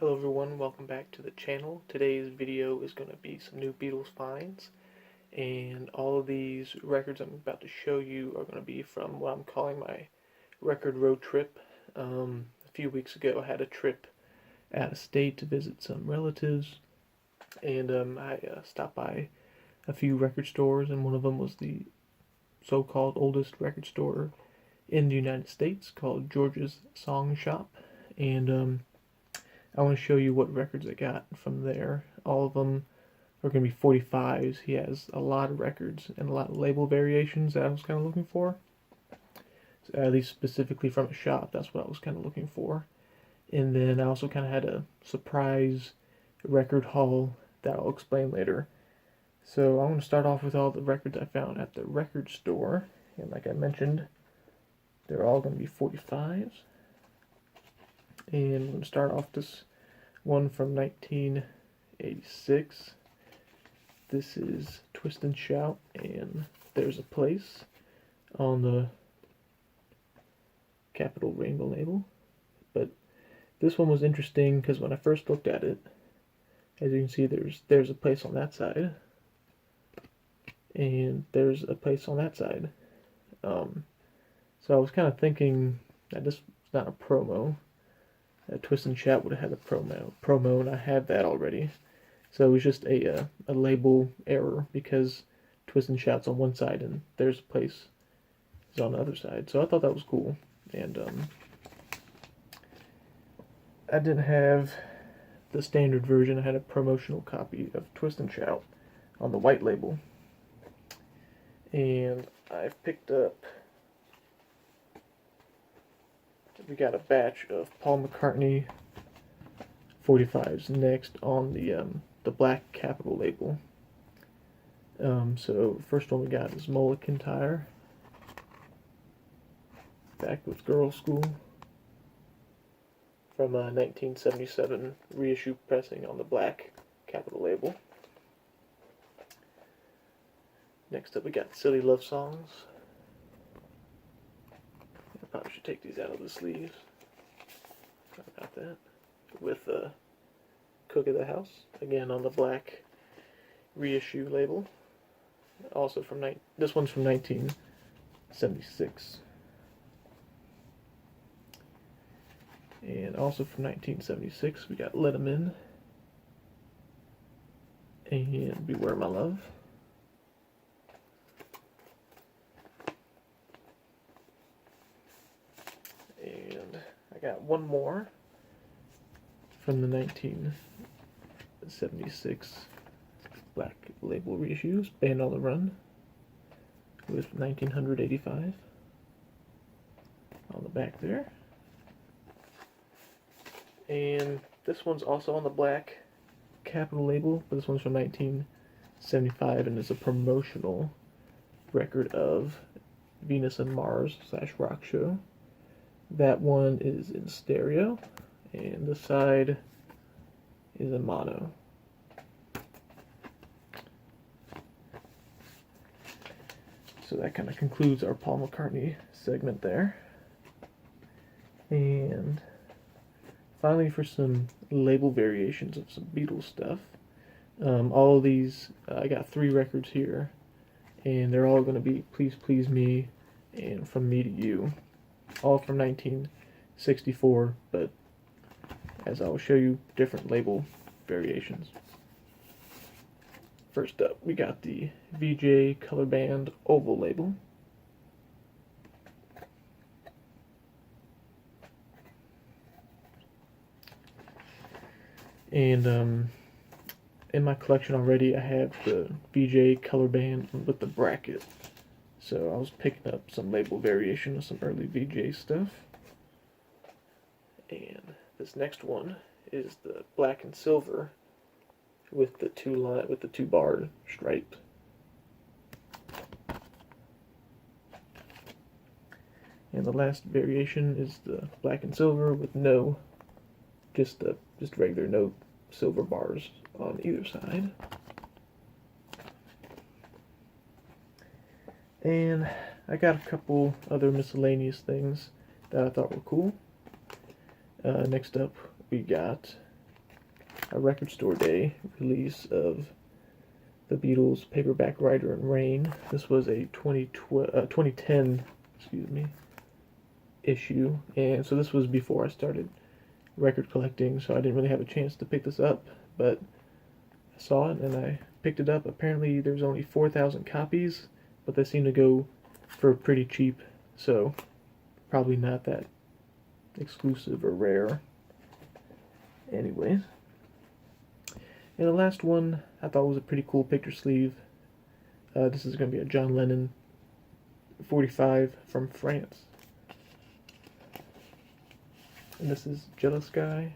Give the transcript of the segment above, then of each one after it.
Hello everyone, welcome back to the channel. Today's video is going to be some new Beatles finds, and all of these records I'm about to show you are going to be from what I'm calling my record road trip. A few weeks ago I had a trip out of state to visit some relatives, and I stopped by a few record stores, and one of them was the so-called oldest record store in the United States called George's Song Shop, and I want to show you what records I got from there. All of them are going to be 45s. He has a lot of records and a lot of label variations that I was kind of looking for. So at least specifically from a shop, that's what I was kind of looking for. And then I also kind of had a surprise record haul that I'll explain later. So I'm going to start off with all the records I found at the record store. And like I mentioned, they're all going to be 45s. And we're going to start off this one from 1986. This is Twist and Shout, and There's a Place on the Capital Rainbow label. But this one was interesting because when I first looked at it, as you can see, there's a place on that side, and there's a place on that side. So I was kind of thinking that this was not a promo. Twist and Shout would have had a promo, and I had that already. So it was just a label error because Twist and Shout's on one side and There's a Place is on the other side. So I thought that was cool. And I didn't have the standard version. I had a promotional copy of Twist and Shout on the white label. And I've picked up, we got a batch of Paul McCartney 45s next on the black Capitol label. So first one we got is Mulligan Tire, Back with Girls School, from 1977 reissue pressing on the black Capitol label. Next up we got Silly Love Songs. Probably should take these out of the sleeves. Sorry about that. With Cook of the House, again on the black reissue label. Also from this one's from 1976. And also from 1976 we got Let 'Em In and Beware My Love. I got one more from the 1976 black label reissues, Band on the Run, with 1985 on the back there. And this one's also on the black Capitol label, but this one's from 1975 and is a promotional record of Venus and Mars / rock show. That one is in stereo, and the side is in mono. So that kind of concludes our Paul McCartney segment there. And finally, for some label variations of some Beatles stuff. All of these, I got 3 records here, and they're all going to be Please Please Me and From Me to You. All from 1964, but as I will show you, different label variations. First up, we got the VJ Color Band Oval label. And in my collection already, I have the VJ Color Band with the bracket. So I was picking up some label variation of some early VJ stuff. And this next one is the black and silver with the two bar stripe. And the last variation is the black and silver with just regular no silver bars on either side. And I got a couple other miscellaneous things that I thought were cool. Next up, we got a Record Store Day release of the Beatles' paperback Rider and Rain. This was a 2010, excuse me, issue, and so this was before I started record collecting, so I didn't really have a chance to pick this up, but I saw it and I picked it up. Apparently there's only 4,000 copies, but they seem to go for pretty cheap, so probably not that exclusive or rare. Anyways, and the last one I thought was a pretty cool picture sleeve. This is going to be a John Lennon 45 from France. And this is Jealous Guy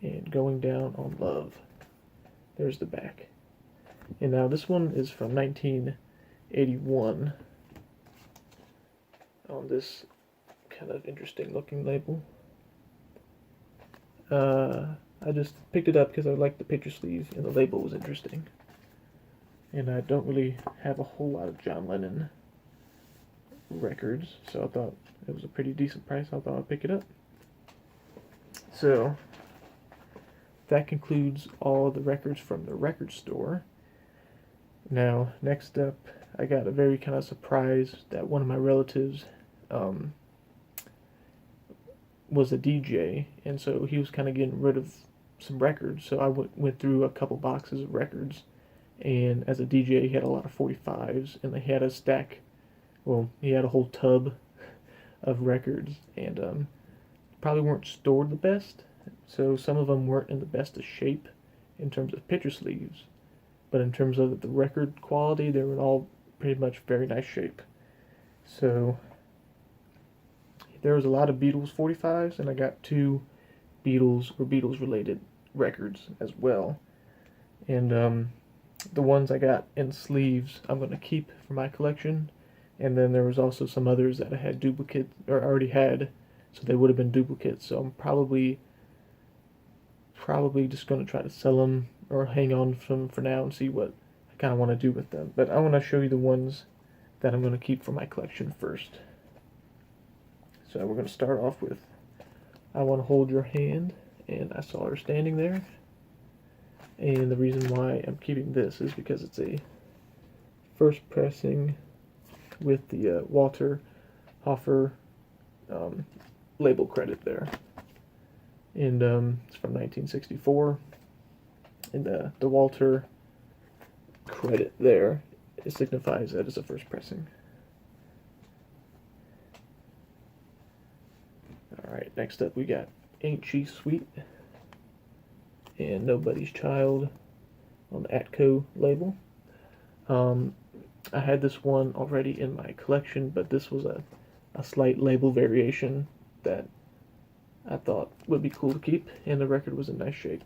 and Going Down on Love. There's the back. And now this one is from 1981 on this kind of interesting looking label. I just picked it up because I liked the picture sleeve and the label was interesting. And I don't really have a whole lot of John Lennon records, so I thought it was a pretty decent price. I thought I'd pick it up. So that concludes all the records from the record store. Now, next up, I got a very kind of surprise that one of my relatives was a DJ, and so he was kind of getting rid of some records. So I went through a couple boxes of records, and as a DJ, he had a lot of 45s, and he had a stack. Well, he had a whole tub of records, and probably weren't stored the best. So some of them weren't in the best of shape in terms of picture sleeves, but in terms of the record quality, they were all pretty much very nice shape. So there was a lot of Beatles 45s, and I got 2 Beatles or Beatles related records as well. And the ones I got in sleeves I'm going to keep for my collection, and then there was also some others that I had duplicate or already had, so they would have been duplicates. So I'm probably just going to try to sell them or hang on to them for now and see what I kind of want to do with them. But I want to show you the ones that I'm going to keep for my collection first. So we're going to start off with I Want to Hold Your Hand, and I Saw Her Standing There. And the reason why I'm keeping this is because it's a first pressing with the Walter Hoffer label credit there. And it's from 1964. And the Walter credit there, it signifies that it's a first pressing. Alright, next up we got Ain't She Sweet and Nobody's Child on the Atco label. I had this one already in my collection, but this was a slight label variation that I thought would be cool to keep, and the record was in nice shape.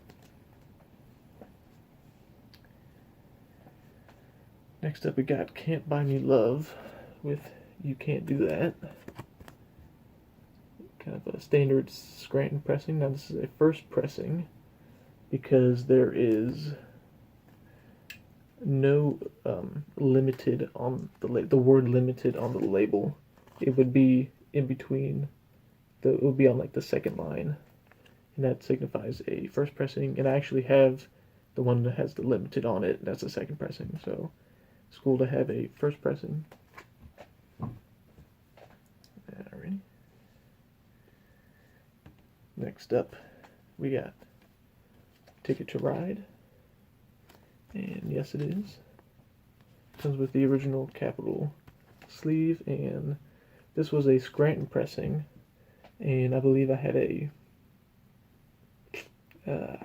Next up we got Can't Buy Me Love with You Can't Do That. Kind of a standard Scranton pressing. Now this is a first pressing because there is no limited on the word limited on the label. It would be in between it would be on like the second line, and that signifies a first pressing. And I actually have the one that has the limited on it. That's a second pressing, so it's cool to have a first pressing. Alrighty. Next up, we got Ticket to Ride, and yes, it is. Comes with the original Capitol sleeve, and this was a Scranton pressing, and I believe I had I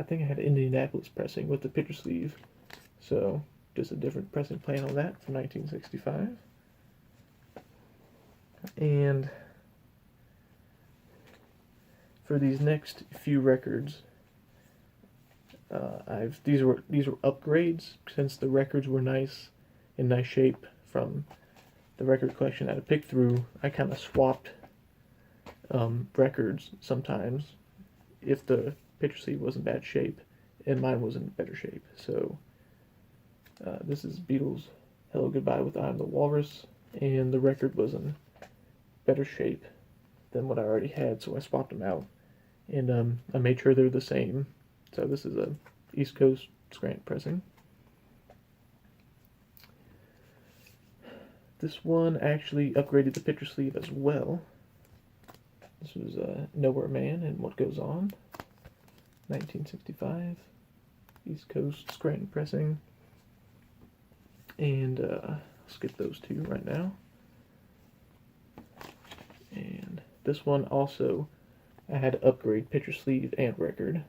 think I had an Indianapolis pressing with the picture sleeve, so just a different pressing plan on that from 1965. And for these next few records, these were upgrades since the records were nice in nice shape from the record collection that I picked through. I kind of swapped records sometimes if the picture sleeve was in bad shape and mine was in better shape. So this is Beatles' Hello Goodbye with I'm the Walrus, and the record was in better shape than what I already had, so I swapped them out and I made sure they're the same. So this is a East Coast Scranton pressing. This one actually upgraded the picture sleeve as well. This was Nowhere Man and What Goes On, 1965, East Coast Scranton pressing. And I'll skip those two right now. And this one also, I had to upgrade picture sleeve and record.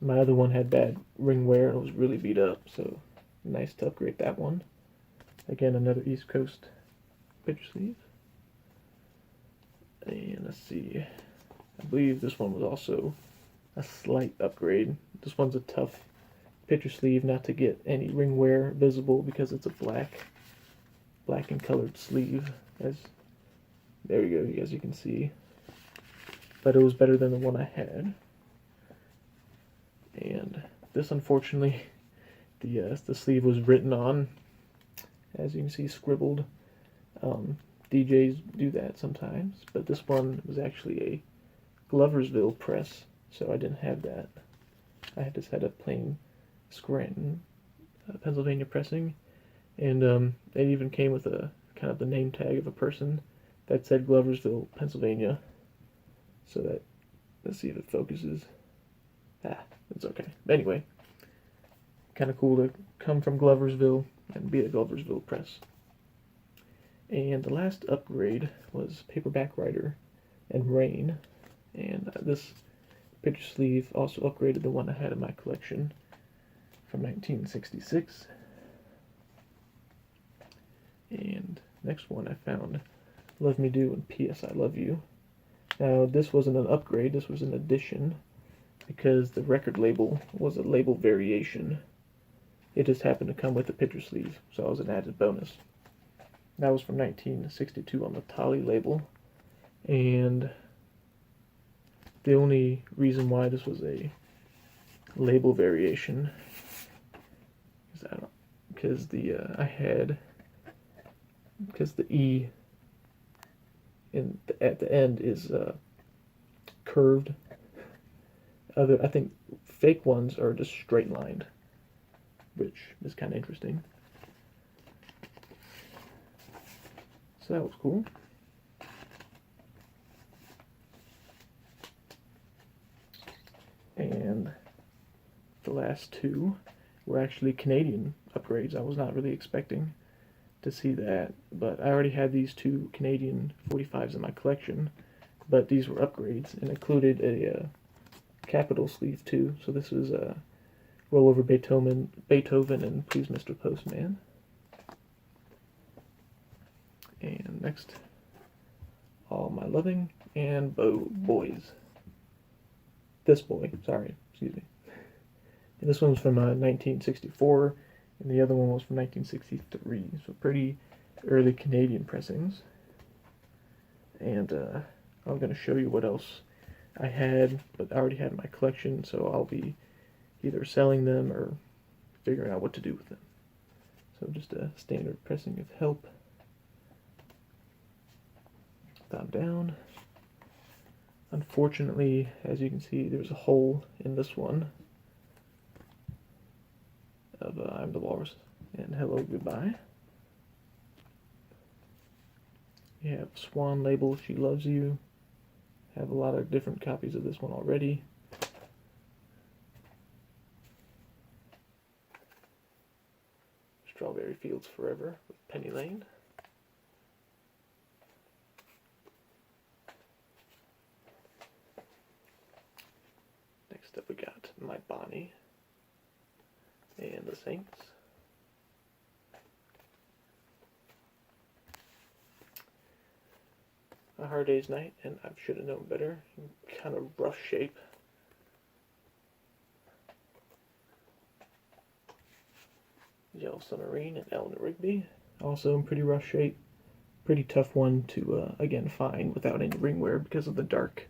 My other one had bad ring wear and it was really beat up, so nice to upgrade that one. Again, another East Coast picture sleeve. And let's see, I believe this one was also a slight upgrade. This one's a tough picture sleeve not to get any ring wear visible because it's a black and colored sleeve. There you go, as you can see. But it was better than the one I had. And this, unfortunately, the sleeve was written on, as you can see, scribbled. DJs do that sometimes, but this one was actually a Gloversville press, so I didn't have that. I just had a plain Scranton, Pennsylvania pressing, and it even came with a kind of the name tag of a person that said Gloversville, Pennsylvania. So that, let's see if it focuses. It's okay. Anyway, kind of cool to come from Gloversville and be a Gloversville press. And the last upgrade was Paperback Writer and Rain. And this picture sleeve also upgraded the one I had in my collection from 1966. And next one I found Love Me Do and P.S. I Love You. Now this wasn't an upgrade, this was an addition because the record label was a label variation. It just happened to come with the picture sleeve, so it was an added bonus. That was from 1962 on the Tolly label, and the only reason why this was a label variation is because the E at the end is curved. I think fake ones are just straight lined, which is kind of interesting. So that was cool. And the last two were actually Canadian upgrades. I was not really expecting to see that, but I already had these two Canadian 45s in my collection, but these were upgrades and included a capital sleeve too. So this was Roll Over Beethoven and Please Mr. Postman. And next, All My Loving and Boys. This boy, sorry, excuse me. And this one was from 1964, and the other one was from 1963. So pretty early Canadian pressings. And I'm going to show you what else I had, but I already had in my collection, so I'll be either selling them or figuring out what to do with them. So just a standard pressing of Help. Thumb down. Unfortunately, as you can see, there's a hole in this one of I'm the Walrus and Hello Goodbye. You have Swan label, She Loves You. Have a lot of different copies of this one already. Strawberry Fields Forever with Penny Lane. Next up we got My Bonnie and the Saints. A Hard Day's Night and I Should Have Known Better. Kind of rough shape. Yellow Submarine and Eleanor Rigby. Also in pretty rough shape. Pretty tough one to, again, find without any ring wear because of the dark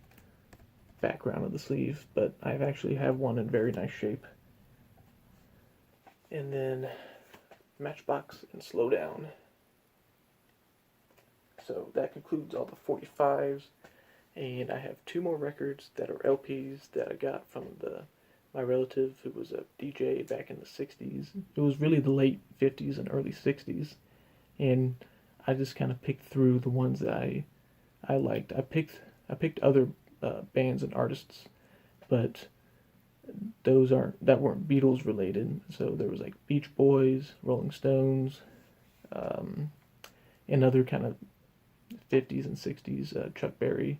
background of the sleeve. But I actually have one in very nice shape. And then Matchbox and Slow Down. So that concludes all the 45s And I have two more records that are LPs that I got from my relative who was a DJ back in the 60s. It was really the late 50s and early 60s. And I just kind of picked through the ones that I liked. I picked other bands and artists, but that weren't Beatles related. So there was like Beach Boys, Rolling Stones, and other kind of 50s and 60s Chuck Berry,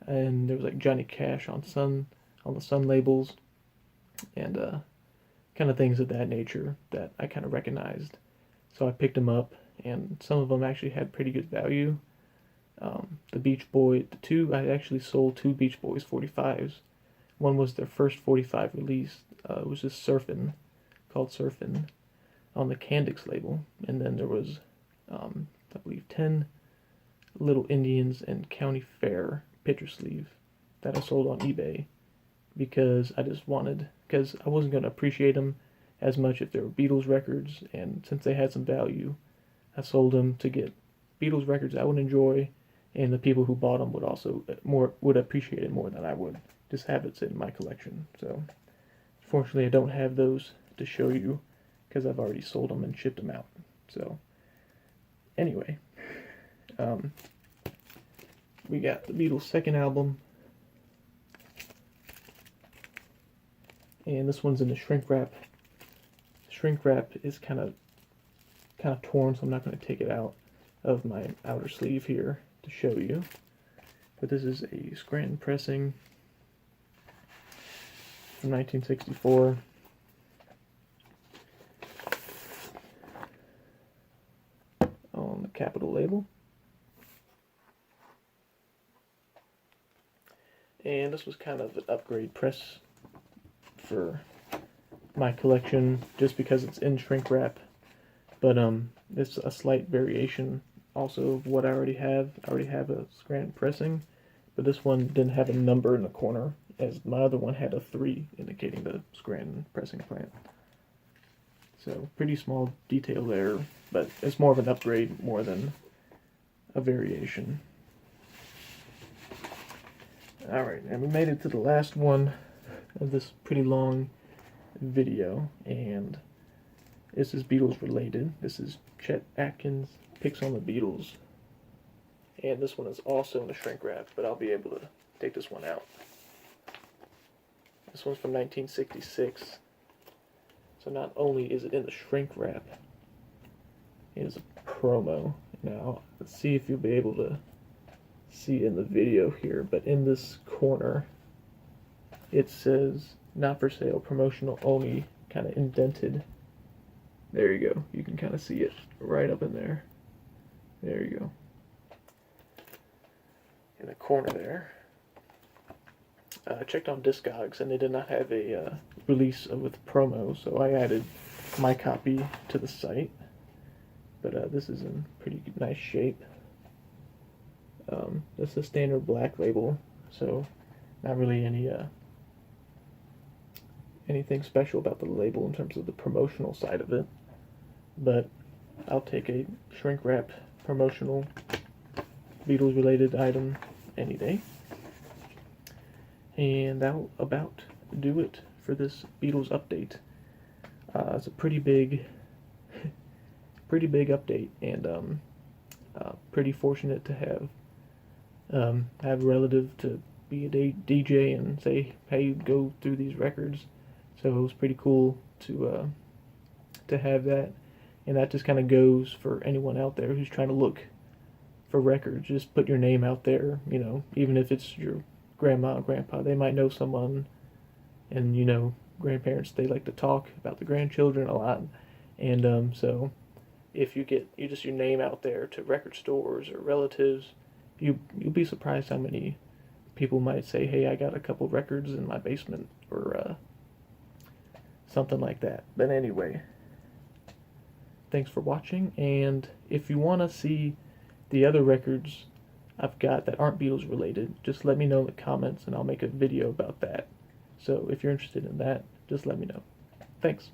and there was like Johnny Cash on the Sun labels, and kind of things of that nature that I kind of recognized. So I picked them up, and some of them actually had pretty good value. I actually sold two Beach Boys 45s. One was their first 45 release. It was just called Surfin', on the Candix label. And then there was, I believe, 10 Little Indians and County Fair picture sleeve that I sold on eBay because I wasn't going to appreciate them as much if they were Beatles records, and since they had some value, I sold them to get Beatles records I would enjoy, and the people who bought them would appreciate it more than I would just have it sit in my collection. So, fortunately, I don't have those to show you because I've already sold them and shipped them out. So, anyway, we got the Beatles' second album, and this one's in the shrink wrap. The shrink wrap is kind of torn, so I'm not going to take it out of my outer sleeve here to show you. But this is a Scranton pressing from 1964. On the Capitol label. And this was kind of an upgrade press for my collection just because it's in shrink wrap. But it's a slight variation also of what I already have. I already have a Scranton pressing, but this one didn't have a number in the corner, as my other one had a 3 indicating the Scranton pressing plant. So pretty small detail there, but it's more of an upgrade more than a variation. Alright, and we made it to the last one of this pretty long video, and this is Beatles related. This is Chet Atkins Picks on the Beatles. And this one is also in the shrink wrap, but I'll be able to take this one out. This one's from 1966. So not only is it in the shrink wrap, it is a promo. Now, let's see if you'll be able to see in the video here, but in this corner, it says, not for sale, promotional only, kind of indented. There you go. You can kind of see it right up in there. There you go. In the corner there. I checked on Discogs and they did not have a release with promo, so I added my copy to the site. But this is in pretty nice shape. This is a standard black label, so not really anything special about the label in terms of the promotional side of it. But I'll take a shrink wrap promotional Beatles related item any day. And that'll about do it for this Beatles update. It's a pretty big update, and pretty fortunate to have a relative to be a DJ and say, hey, go through these records. So it was pretty cool to have that, and that just kind of goes for anyone out there who's trying to look for records. Just put your name out there, even if it's your grandma or grandpa. They might know someone, and grandparents, they like to talk about the grandchildren a lot, and so if you get just your name out there to record stores or relatives, you'll be surprised how many people might say, hey, I got a couple records in my basement, or something like that. But anyway, thanks for watching, and if you want to see the other records I've got that aren't Beatles related, just let me know in the comments and I'll make a video about that. So if you're interested in that, just let me know. Thanks.